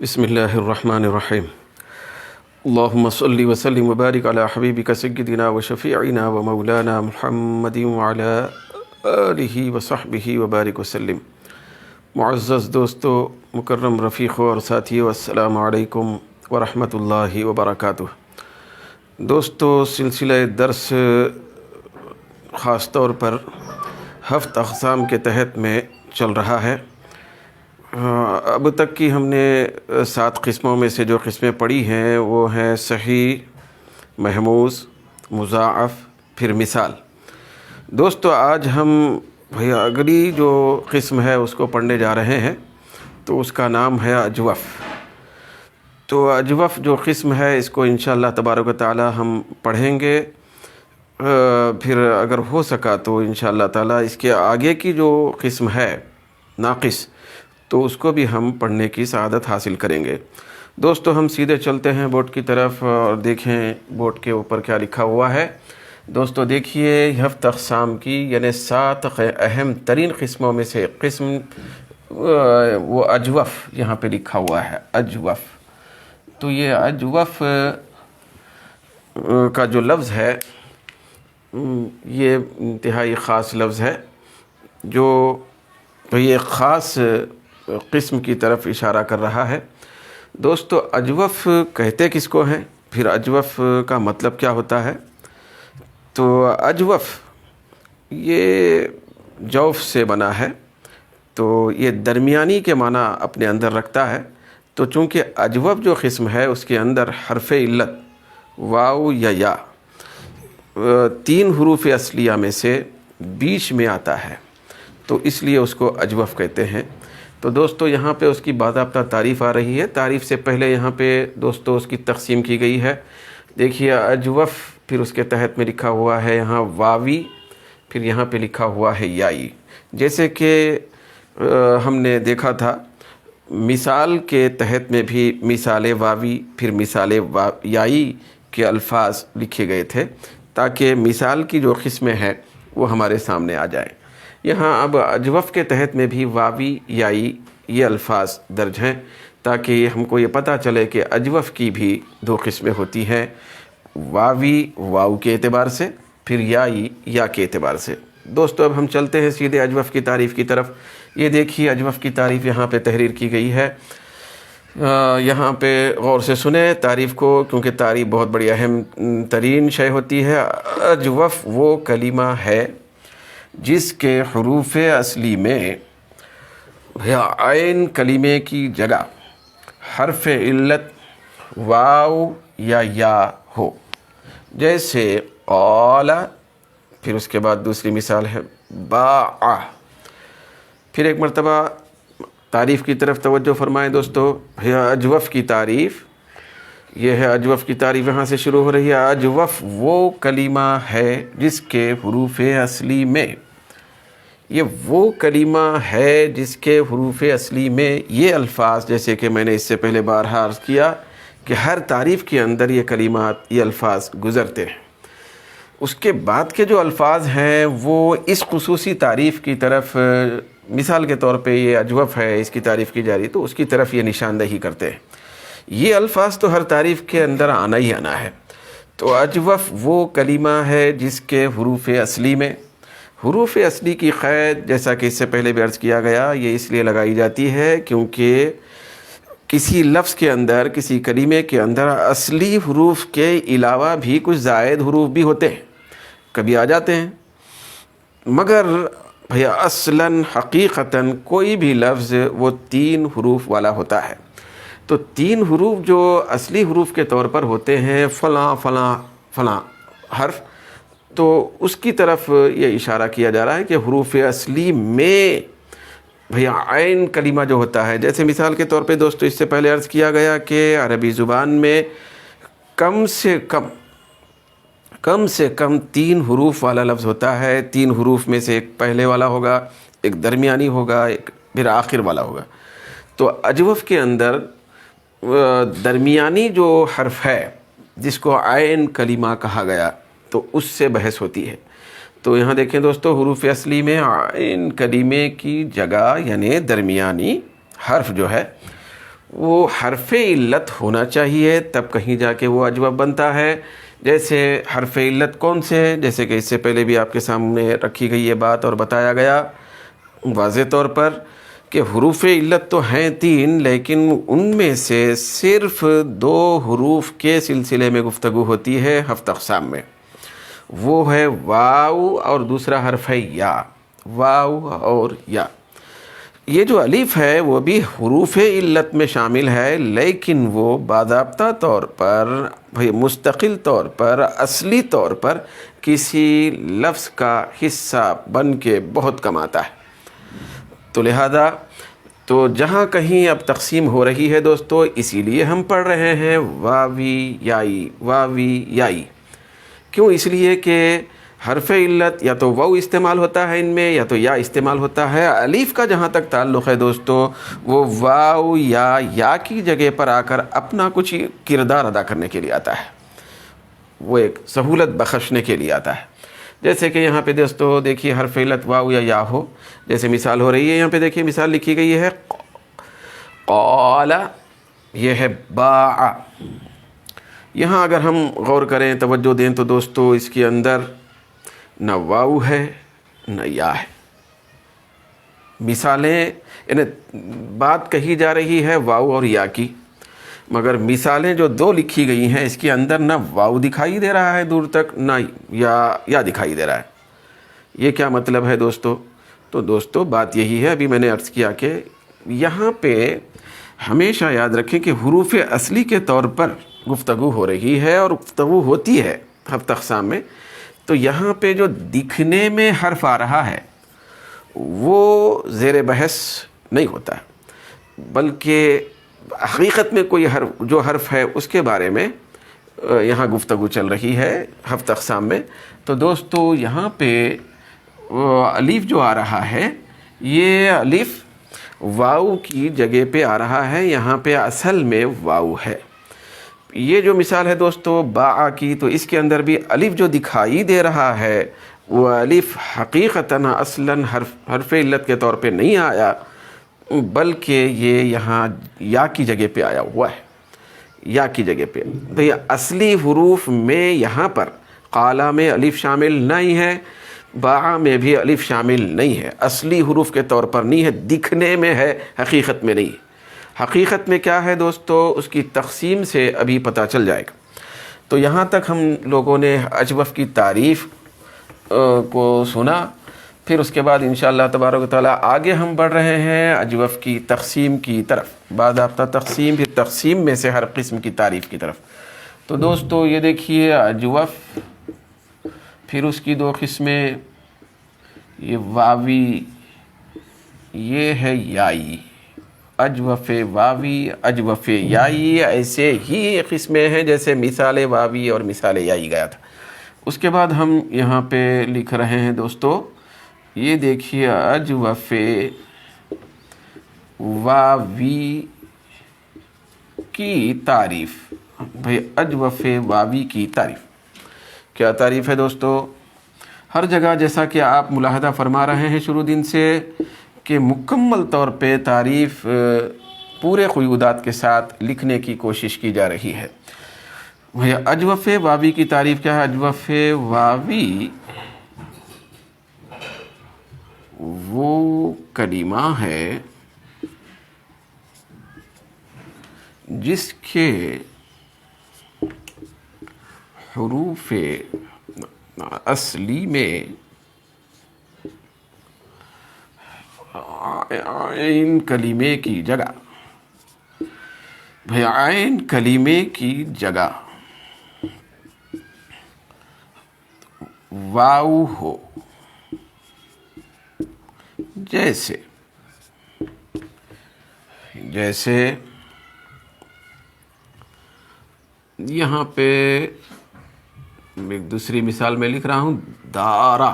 بسم اللہ الرحمن الرحیم اللہم صلی وسلم وبارک علی حبیبک سیدنا و شفیعنا و مولانا محمد وعلی آلہ وصحبہ وبارک وسلم۔ معزز دوستو، مکرم رفیقوں اور ساتھیوں، السلام علیکم ورحمۃ اللہ وبرکاتہ۔ دوستو، سلسلہ درس خاص طور پر 7 اقسام کے تحت میں چل رہا ہے۔ اب تک کی ہم نے 7 قسموں میں سے جو قسمیں پڑھی ہیں وہ ہیں صحیح، محموز، مضاعف، پھر مثال۔ دوستو، آج ہم اگلی جو قسم ہے اس کو پڑھنے جا رہے ہیں، تو اس کا نام ہے اجوف۔ تو اجوف جو قسم ہے اس کو انشاءاللہ تبارک و تعالی ہم پڑھیں گے، پھر اگر ہو سکا تو انشاءاللہ تعالی اس کے آگے کی جو قسم ہے ناقص، تو اس کو بھی ہم پڑھنے کی سعادت حاصل کریں گے۔ دوستو، ہم سیدھے چلتے ہیں بورڈ کی طرف اور دیکھیں بورڈ کے اوپر کیا لکھا ہوا ہے۔ دوستو دیکھیے، 7 اقسام کی یعنی 7 اہم ترین قسموں میں سے قسم وہ اجوف یہاں پہ لکھا ہوا ہے، اجوف۔ تو یہ اجوف کا جو لفظ ہے یہ انتہائی خاص لفظ ہے، جو یہ خاص قسم کی طرف اشارہ کر رہا ہے۔ دوستو، اجوف کہتے کس کو ہیں، پھر اجوف کا مطلب کیا ہوتا ہے؟ تو اجوف یہ جوف سے بنا ہے، تو یہ درمیانی کے معنی اپنے اندر رکھتا ہے۔ تو چونکہ اجوف جو قسم ہے اس کے اندر حرف علت واو یا یا 3 حروف اصلیہ میں سے بیچ میں آتا ہے، تو اس لیے اس کو اجوف کہتے ہیں۔ تو دوستو، یہاں پہ اس کی باضابطہ تعریف آ رہی ہے۔ تعریف سے پہلے یہاں پہ دوستو اس کی تقسیم کی گئی ہے۔ دیکھیے، اجوف پھر اس کے تحت میں لکھا ہوا ہے یہاں واوی، پھر یہاں پہ لکھا ہوا ہے یائی۔ جیسے کہ ہم نے دیکھا تھا مثال کے تحت میں بھی مثال واوی پھر مثال یائی کے الفاظ لکھے گئے تھے، تاکہ مثال کی جو قسمیں ہیں وہ ہمارے سامنے آ جائیں۔ یہاں اب اجوف کے تحت میں بھی واوی یائی یہ الفاظ درج ہیں، تاکہ ہم کو یہ پتہ چلے کہ اجوف کی بھی 2 قسمیں ہوتی ہیں، واوی واو کے اعتبار سے، پھر یائی یا کے اعتبار سے۔ دوستو، اب ہم چلتے ہیں سیدھے اجوف کی تعریف کی طرف۔ یہ دیکھیے، اجوف کی تعریف یہاں پہ تحریر کی گئی ہے۔ یہاں پہ غور سے سنیں تعریف کو، کیونکہ تعریف بہت بڑی اہم ترین شے ہوتی ہے۔ اجوف وہ کلمہ ہے جس کے حروف اصلی میں عین کلمے کی جگہ حرف علت واو یا ہو، جیسے قال، پھر اس کے بعد دوسری مثال ہے باع۔ پھر ایک مرتبہ تعریف کی طرف توجہ فرمائیں دوستو۔ اجوف کی تعریف یہ ہے، اجوف کی تعریف یہاں سے شروع ہو رہی ہے۔ اجوف وہ کلمہ ہے جس کے حروف اصلی میں، یہ وہ کلمہ ہے جس کے حروف اصلی میں یہ الفاظ، جیسے کہ میں نے اس سے پہلے بارہا عرض کیا کہ ہر تعریف کے اندر یہ کلمات، یہ الفاظ گزرتے ہیں۔ اس کے بعد کے جو الفاظ ہیں وہ اس خصوصی تعریف کی طرف، مثال کے طور پہ یہ اجوف ہے، اس کی تعریف کی جا رہی تو اس کی طرف یہ نشاندہی کرتے ہیں۔ یہ الفاظ تو ہر تعریف کے اندر آنا ہی آنا ہے۔ تو اجوف وہ کلمہ ہے جس کے حروف اصلی میں، حروف اصلی کی قید جیسا کہ اس سے پہلے بھی عرض کیا گیا، یہ اس لیے لگائی جاتی ہے کیونکہ کسی لفظ کے اندر، کسی کلمے کے اندر اصلی حروف کے علاوہ بھی کچھ زائد حروف بھی ہوتے ہیں، کبھی آ جاتے ہیں، مگر بھیا اصلاً حقیقتاً کوئی بھی لفظ وہ 3 حروف والا ہوتا ہے۔ تو 3 حروف جو اصلی حروف کے طور پر ہوتے ہیں، فلاں فلاں فلاں حرف، تو اس کی طرف یہ اشارہ کیا جا رہا ہے کہ حروف اصلی میں بھیا عین کلمہ جو ہوتا ہے، جیسے مثال کے طور پہ دوستو اس سے پہلے عرض کیا گیا کہ عربی زبان میں کم سے کم 3 حروف والا لفظ ہوتا ہے۔ 3 حروف میں سے ایک پہلے والا ہوگا، ایک درمیانی ہوگا، ایک پھر آخر والا ہوگا۔ تو اجوف کے اندر درمیانی جو حرف ہے جس کو عین کلمہ کہا گیا، تو اس سے بحث ہوتی ہے۔ تو یہاں دیکھیں دوستو، حروف اصلی میں عین کلمے کی جگہ یعنی درمیانی حرف جو ہے وہ حرف علت ہونا چاہیے، تب کہیں جا کے وہ اجوف بنتا ہے۔ جیسے حرف علت کون سے، جیسے کہ اس سے پہلے بھی آپ کے سامنے رکھی گئی یہ بات اور بتایا گیا واضح طور پر کہ حروف علت تو ہیں 3، لیکن ان میں سے صرف 2 حروف کے سلسلے میں گفتگو ہوتی ہے 7 اقسام میں، وہ ہے واو اور دوسرا حرف ہے یا، واو اور یا۔ یہ جو الف ہے وہ بھی حروف علت میں شامل ہے، لیکن وہ باضابطہ طور پر مستقل طور پر اصلی طور پر کسی لفظ کا حصہ بن کے بہت کم آتا ہے۔ تو لہذا تو جہاں کہیں اب تقسیم ہو رہی ہے دوستو، اسی لیے ہم پڑھ رہے ہیں واوی یائی، واوی یائی۔ کیوں؟ اس لیے کہ حرف علت یا تو واو استعمال ہوتا ہے ان میں، یا تو یا استعمال ہوتا ہے۔ الف کا جہاں تک تعلق ہے دوستو، وہ واو یا کی جگہ پر آ کر اپنا کچھ کردار ادا کرنے کے لیے آتا ہے، وہ ایک سہولت بخشنے کے لیے آتا ہے۔ جیسے کہ یہاں پہ دوستو دیکھیے حرف علت واو یا ہو، جیسے مثال ہو رہی ہے یہاں پہ دیکھیے، مثال لکھی گئی ہے قال، یہ ہے باع۔ یہاں اگر ہم غور کریں، توجہ دیں تو دوستو اس کے اندر نہ واو ہے نہ یا ہے۔ مثالیں یعنی بات کہی جا رہی ہے واو اور یا کی، مگر مثالیں جو 2 لکھی گئی ہیں اس کے اندر نہ واو دکھائی دے رہا ہے دور تک، نہ یا دکھائی دے رہا ہے۔ یہ کیا مطلب ہے دوستو؟ تو دوستو بات یہی ہے، ابھی میں نے عرض کیا کہ یہاں پہ ہمیشہ یاد رکھیں کہ حروف اصلی کے طور پر گفتگو ہو رہی ہے اور گفتگو ہوتی ہے 7 اقسام میں۔ تو یہاں پہ جو دکھنے میں حرف آ رہا ہے وہ زیر بحث نہیں ہوتا، بلکہ حقیقت میں کوئی جو حرف ہے اس کے بارے میں یہاں گفتگو چل رہی ہے 7 اقسام میں۔ تو دوستو یہاں پہ الف جو آ رہا ہے، یہ الف واو کی جگہ پہ آ رہا ہے، یہاں پہ اصل میں واو ہے۔ یہ جو مثال ہے دوستو باع کی، تو اس کے اندر بھی الف جو دکھائی دے رہا ہے وہ الف حقیقتاً اصلاً حرف علت کے طور پہ نہیں آیا، بلکہ یہ یہاں یا کی جگہ پہ آیا ہوا ہے، یا کی جگہ پہ۔ تو یہ اصلی حروف میں یہاں پر قالا میں الف شامل نہیں ہے، باع میں بھی الف شامل نہیں ہے، اصلی حروف کے طور پر نہیں ہے، دکھنے میں ہے، حقیقت میں نہیں۔ حقیقت میں کیا ہے دوستو، اس کی تقسیم سے ابھی پتہ چل جائے گا۔ تو یہاں تک ہم لوگوں نے اجوف کی تعریف کو سنا، پھر اس کے بعد انشاءاللہ تبارک و تعالیٰ آگے ہم بڑھ رہے ہیں اجوف کی تقسیم کی طرف، باضابطہ تقسیم، پھر تقسیم میں سے ہر قسم کی تعریف کی طرف۔ تو دوستو یہ دیکھیے اجوف، پھر اس کی 2 قسمیں، یہ واوی، یہ ہے یائی، اجوف واوی، اجوف یائی، ایسے ہی قسمیں ہیں جیسے مثال واوی اور مثال یائی گیا تھا۔ اس کے بعد ہم یہاں پہ لکھ رہے ہیں دوستو، یہ دیکھیے اجوف واوی کی تعریف۔ بھئی اجوف واوی کی تعریف کیا تعریف ہے دوستو؟ ہر جگہ جیسا کہ آپ ملاحظہ فرما رہے ہیں شروع دن سے کہ مکمل طور پہ تعریف پورے قیودات کے ساتھ لکھنے کی کوشش کی جا رہی ہے۔ اجوف واوی کی تعریف کیا ہے؟ اجوف واوی وہ کلمہ ہے جس کے حروف اصلی میں عین کلمے کی جگہ، بھئی عین کلمے کی جگہ واو ہو، جیسے یہاں پہ ایک دوسری مثال میں لکھ رہا ہوں، دارا،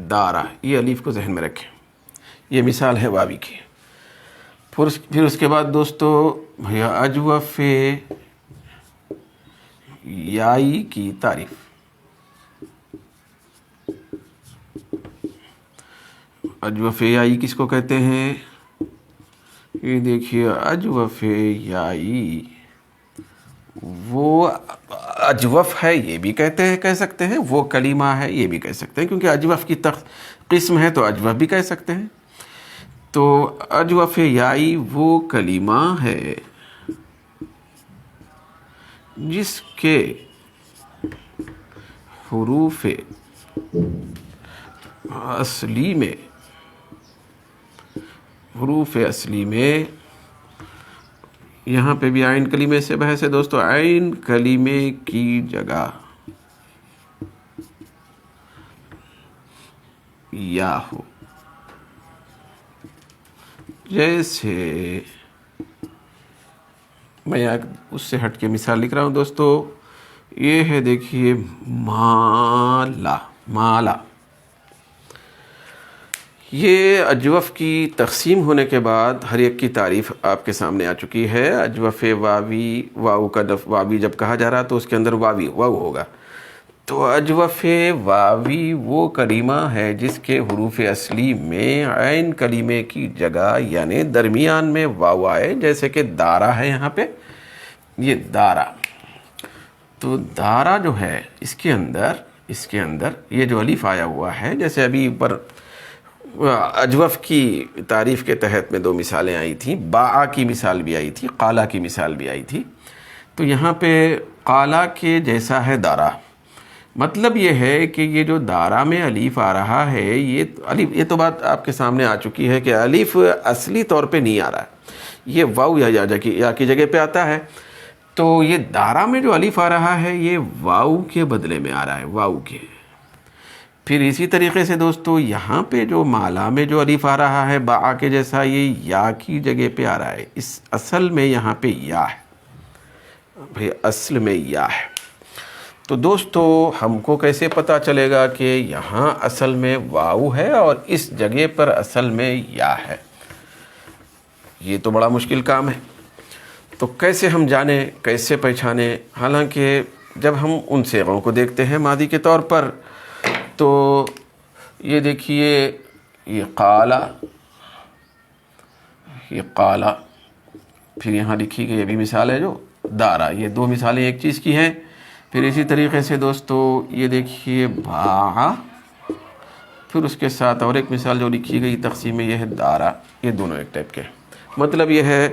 دارا، یہ الف کو ذہن میں رکھیں، یہ مثال ہے واوی کی۔ پھر اس کے بعد دوستو اجوف یائی کی تعریف۔ اجوف یائی کس کو کہتے ہیں؟ یہ دیکھیے اجوف یائی، وہ اجوف ہے یہ بھی کہہ سکتے ہیں، وہ کلمہ ہے یہ بھی کہہ سکتے ہیں، کیونکہ اجوف کی قسم ہے تو اجوف بھی کہہ سکتے ہیں۔ تو اجوف یائی وہ کلمہ ہے جس کے حروف اصلی میں یہاں پہ بھی عین کلمے سے بحث ہے دوستو، عین کلمے کی جگہ یا ہو، جیسے میں اس سے ہٹ کے مثال لکھ رہا ہوں دوستو، یہ ہے دیکھیے مالا۔ یہ اجوف کی تقسیم ہونے کے بعد ہر ایک کی تعریف آپ کے سامنے آ چکی ہے۔ اجوف واوی، واو کا واوی جب کہا جا رہا تو اس کے اندر واو ہوگا، تو اجوف واوی وہ کلمہ ہے جس کے حروف اصلی میں عین کلمے کی جگہ یعنی درمیان میں واو آئے، جیسے کہ دارا ہے یہاں پہ، یہ دارا۔ تو دارا جو ہے اس کے اندر یہ جو الف آیا ہوا ہے، جیسے ابھی اوپر اجوف کی تعریف کے تحت میں 2 مثالیں آئی تھیں، باء کی مثال بھی آئی تھی، قالا کی مثال بھی آئی تھی، تو یہاں پہ قالا کے جیسا ہے دارا۔ مطلب یہ ہے کہ یہ جو دارا میں الف آ رہا ہے، یہ تو بات آپ کے سامنے آ چکی ہے کہ الف اصلی طور پہ نہیں آ رہا ہے، یہ واو یا کی جگہ پہ آتا ہے۔ تو یہ دارا میں جو الف آ رہا ہے یہ واو کے بدلے میں آ رہا ہے، واو کے۔ پھر اسی طریقے سے دوستو یہاں پہ جو مالا میں جو الف آ رہا ہے باء کے جیسا، یہ یا کی جگہ پہ آ رہا ہے، اس اصل میں یہاں پہ یا ہے، بھئی اصل میں یا ہے۔ تو دوستو ہم کو کیسے پتا چلے گا کہ یہاں اصل میں واو ہے اور اس جگہ پر اصل میں یا ہے؟ یہ تو بڑا مشکل کام ہے، تو کیسے ہم جانیں، کیسے پہچانیں؟ حالانکہ جب ہم ان صیغوں کو دیکھتے ہیں ماضی کے طور پر، تو یہ دیکھیے یہ قالا، پھر یہاں لکھی گئی یہ بھی مثال ہے جو دارا، یہ 2 مثالیں ایک چیز کی ہیں۔ پھر اسی طریقے سے دوستو یہ دیکھیے باع، پھر اس کے ساتھ اور ایک مثال جو لکھی گئی تقسیم میں یہ ہے دارا، یہ دونوں ایک ٹائپ کے۔ مطلب یہ ہے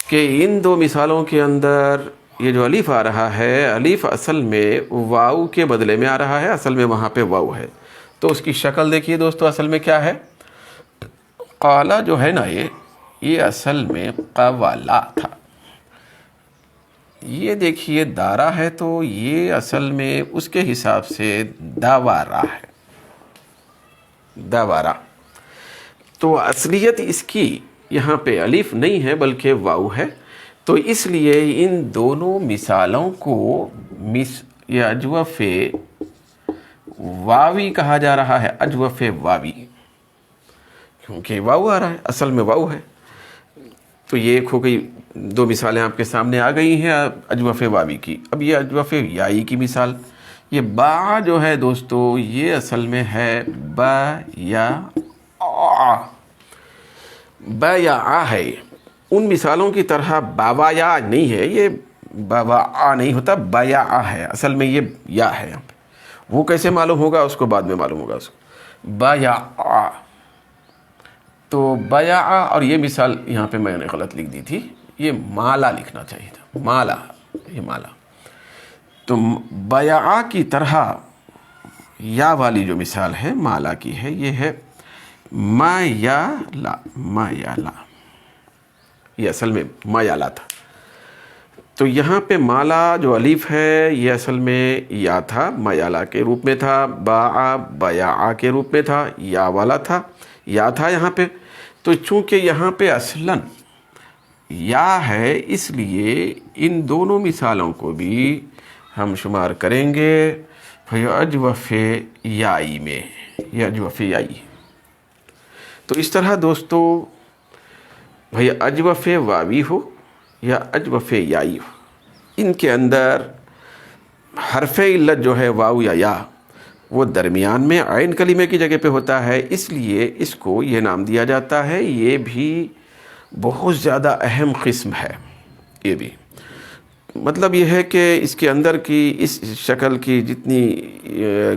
کہ ان 2 مثالوں کے اندر یہ جو الف آ رہا ہے، الف اصل میں واو کے بدلے میں آ رہا ہے، اصل میں وہاں پہ واو ہے۔ تو اس کی شکل دیکھیے دوستو اصل میں کیا ہے، قالا جو ہے نا یہ اصل میں قوالا تھا۔ یہ دیکھیے دارا ہے تو یہ اصل میں اس کے حساب سے داوارا ہے، داوارا۔ تو اصلیت اس کی یہاں پہ الف نہیں ہے بلکہ واو ہے، تو اس لیے ان دونوں مثالوں کو یہ اجوف واوی کہا جا رہا ہے، اجوف واوی، کیونکہ واو آ رہا ہے، اصل میں واو ہے۔ تو یہ ایک ہو گئی، 2 مثالیں آپ کے سامنے آ گئی ہیں اجوف واوی کی۔ اب یہ اجوف یائی کی مثال، یہ با جو ہے دوستو یہ اصل میں ہے با یا آ ہے، ان مثالوں کی طرح باوا یا نہیں ہے، یہ باوا آ نہیں ہوتا، با یا آ ہے، اصل میں یہ یا ہے یہاں پہ۔ وہ کیسے معلوم ہوگا اس کو بعد میں معلوم ہوگا، اس کو با یا آ۔ تو با یا آ، اور یہ مثال یہاں پہ میں نے غلط لکھ دی تھی، یہ مالا لکھنا چاہیے تھا، مالا، یہ مالا۔ تو با یا آ کی طرح یا والی جو مثال ہے مالا کی ہے، یہ ہے ما یا لا، ما یا لا، یہ اصل میں ما یا لا تھا۔ تو یہاں پہ مالا جو الف ہے یہ اصل میں یا تھا، ما یا لا کے روپ میں تھا، با یا آ کے روپ میں تھا، یا والا تھا، یا تھا یہاں پہ۔ تو چونکہ یہاں پہ اصلاً یا ہے، اس لیے ان دونوں مثالوں کو بھی ہم شمار کریں گے اجوف یائی میں، یہ اجوف یائی۔ تو اس طرح دوستو بھئی اجوف واوی ہو یا اجوف یائی ہو، ان کے اندر حرف علت جو ہے واو یا وہ درمیان میں عین کلمے کی جگہ پہ ہوتا ہے، اس لیے اس کو یہ نام دیا جاتا ہے، یہ بھی بہت زیادہ اہم قسم ہے یہ بھی۔ مطلب یہ ہے کہ اس کے اندر کی اس شکل کی جتنی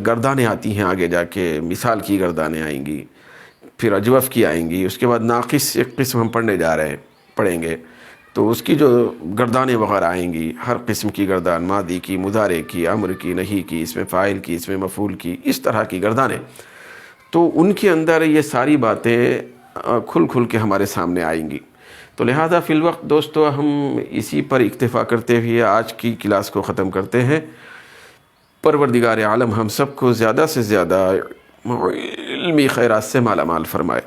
گردانیں آتی ہیں آگے جا کے، مثال کی گردانیں آئیں گی، پھر اجوف کی آئیں گی، اس کے بعد ناقص ایک قسم ہم پڑھیں گے تو اس کی جو گردانیں وغیرہ آئیں گی، ہر قسم کی گردان، ماضی کی، مضارع کی، امر کی، نہی کی، اس میں فاعل کی، اس میں مفعول کی، اس طرح کی گردانیں، تو ان کے اندر یہ ساری باتیں کھل کھل کے ہمارے سامنے آئیں گی۔ تو لہذا فی الوقت دوستو ہم اسی پر اکتفا کرتے ہوئے آج کی کلاس کو ختم کرتے ہیں۔ پروردگار عالم ہم سب کو زیادہ سے زیادہ علمی خیرات سے مالا مال فرمائے۔